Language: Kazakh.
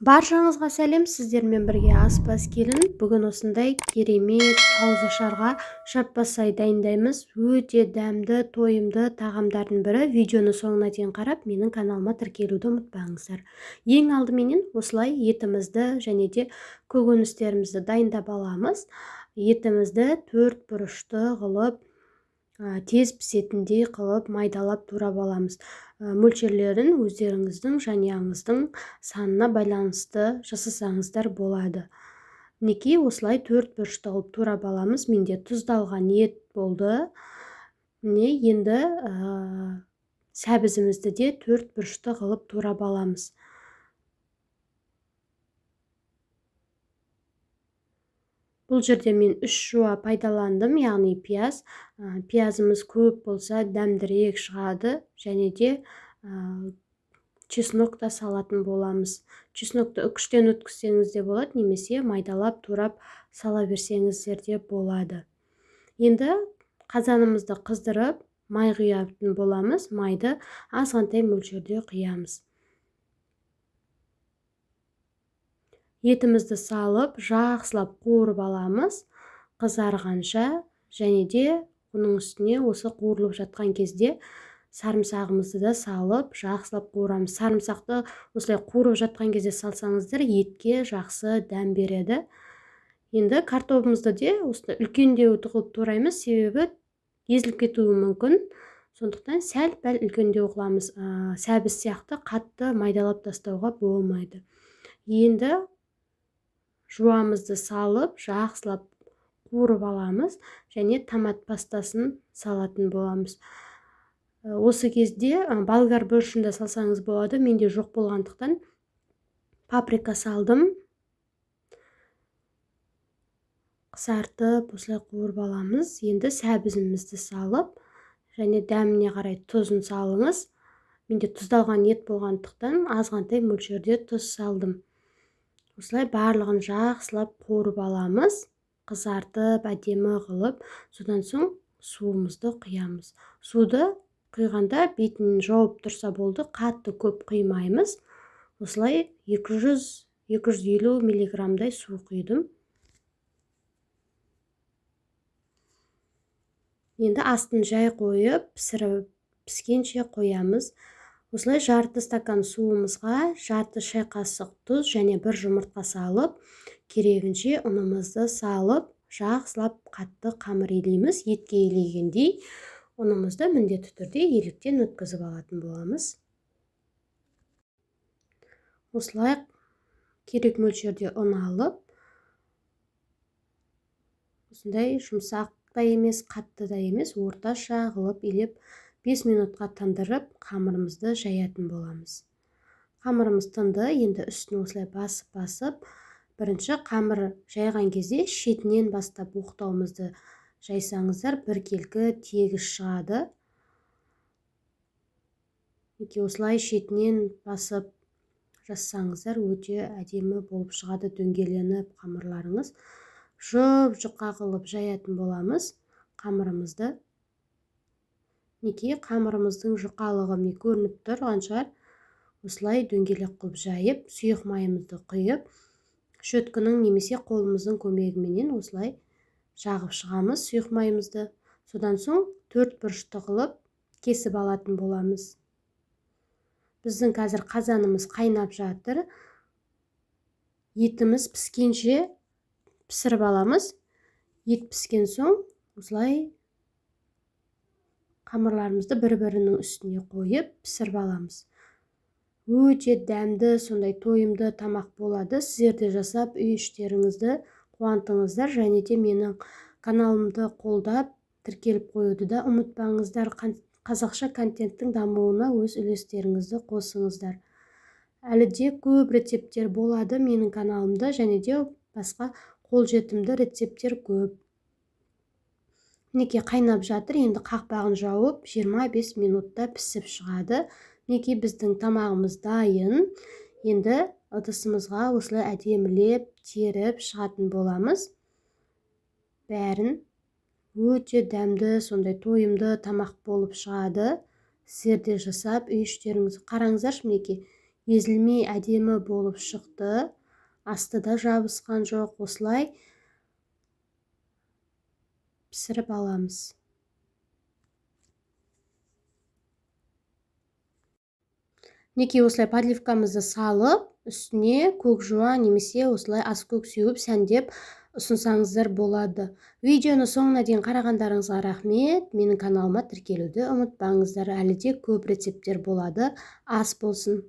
Баршаңызға сәлем, сіздермен бірге аспаз келін. Бүгін осындай керемет ауызашарға жаппасай дайындаймыз. Өте дәмді, тойымды тағамдардың бірі. Видеоны соңына дейін қарап, менің каналыма тіркелуді ұмытпаңыздар. Ең алдыменен осылай етімізді және де көкөністерімізді дайындап аламыз. Етімізді 4 бұрышты қылып, тез пісетіндей қылып майдалап турап аламыз. Мөлшерлерін өздеріңіздің жанұяңыздың санына байланысты жасасаңыздар болады. Мінекей осылай 4 бұрышты қылып турап аламыз. Менде тұздалған ет болды. Міне енді сәбізімізді де 4 бұрышты қылып турап аламыз. Бұл жерде мен 3 жуа пайдаландым, яғни пияз. Пиязымыз көп болса дәмдірек шығады, және де чеснок та салатын боламыз. Чеснокты үкіштен өткізсеңіз де болады, немесе майдалап турап сала берсеңіздер де болады. Енді қазанымызды қыздырып, май құятын боламыз. Майды азғантай мөлшерде құямыз. Етімізді салып, жақсылап қуырып аламыз, қызарғанша, және де оның үстіне осы қуырылып жатқан кезде сарымсағымызды да салып, жақсылап қуырамыз. Сарымсақты осылай қуырып жатқан кезде салсаңыздар, етке жақсы дәм береді. Енді картопымызды де осылай үлкендеу қылып тураймыз, себебі езіліп кетуі мүмкін. Сондықтан сәл-пәл үлкендеу қыламыз. Сәбіз сияқты қатты майдалап тастауға болмайды. Енді жуамызды салып, жақсылап қуырып аламыз, және томат пастасын салатын боламыз. Осы кезде болгар бұрышын да салсаңыз болады, менде жоқ болғандықтан паприка салдым. Қысартып, осылай қуырып аламыз. Енді сәбізімізді салып, және дәміне қарай тұзын салыңыз. Менде тұздалған ет болғандықтан азғантай мөлшерде тұз салдым. Осылай барлығын жақсылап қуырып аламыз, қызартып, әдемі қылып, содан соң суымызды құямыз. Суды құйғанда бетін жауып тұрса болды, қатты көп құймаймыз. Осылай 200-250 миллиграмдай су құйдым. Енді астын жай қойып, піскенше қоямыз. Осылай жарты стакан суымызға жарты шай қасық тұз және 1 жұмыртқа салып, керегінше ұнымызды салып, жақсылап қатты қамыр илейміз. Етке илегендей ұнымызды міндетті түрде еліктен өткізіп алатын боламыз. Осылай керек мөлшерде ұн алып, осындай жұмсақ та емес, қатты да емес, орташа қылып илеп 5 минутқа тындырып, қамырымызды жаятын боламыз. Қамырымыз тынды, енді үстін осылай басып, бірінші қамыр жайған кезде шетінен бастап оқтауымызды жайсаңыздар, біркелкі тегіс шығады. Осылай шетінен басып жазсаңыздар, өте әдемі болып шығады, дөңгеленіп қамырларыңыз. Жұп-жұқа қылып жаятын боламыз қамырымызды. Қамырымыздың жұқалығы көрініп тұрған шығар. Осылай дөңгелек қылып жайып, сұйық майымызды құйып, шөткінің немесе қолымыздың көмегіменен осылай жағып шығамыз сұйық майымызды. Содан соң 4 бұрышты қылып кесіп алатын боламыз. Біздің қазір қазанымыз қайнап жатыр. Етіміз піскенше пісіріп аламыз. Ет піскен соң осылай қамырларымызды бір-бірінің үстіне қойып пісіріп аламыз. Өте дәмді, сондай тойымды тамақ болады. Сіздер де жасап, үй іштеріңізді қуантыңыздар, және де менің каналымды қолдап, тіркеліп қоюды да ұмытпаңыздар. Қазақша контенттің дамуына өз үлестеріңізді қосыңыздар. Әлі де көп рецепттер болады менің каналымда, және де басқа қолжетімді рецепттер көп. Мінекей қайнап жатыр, енді қақпағын жауып 25 минутта пісіп шығады. Мінекей біздің тамағымыз дайын. Енді ыдысымызға осылай әдемілеп теріп шығатын боламыз. Бәрін өте дәмді, сондай тойымды тамақ болып шығады. Сіздер де жасап, үй іштеріңізді қараңыздаршы, мінекей езілмей әдемі болып шықты. Асты да жабысқан жоқ. Осылай пісіріп аламыз. Мінекей осылай подливкамызды салып, үстіне көк жуан немесе осылай аскөк сеуіп сәндеп ұсынсаңыздар болады. Видеоны соңына дейін қарағандарыңызға рахмет. Менің каналыма тіркелуді ұмытпаңыздар. Әлі де көп рецепттер болады. Ас болсын.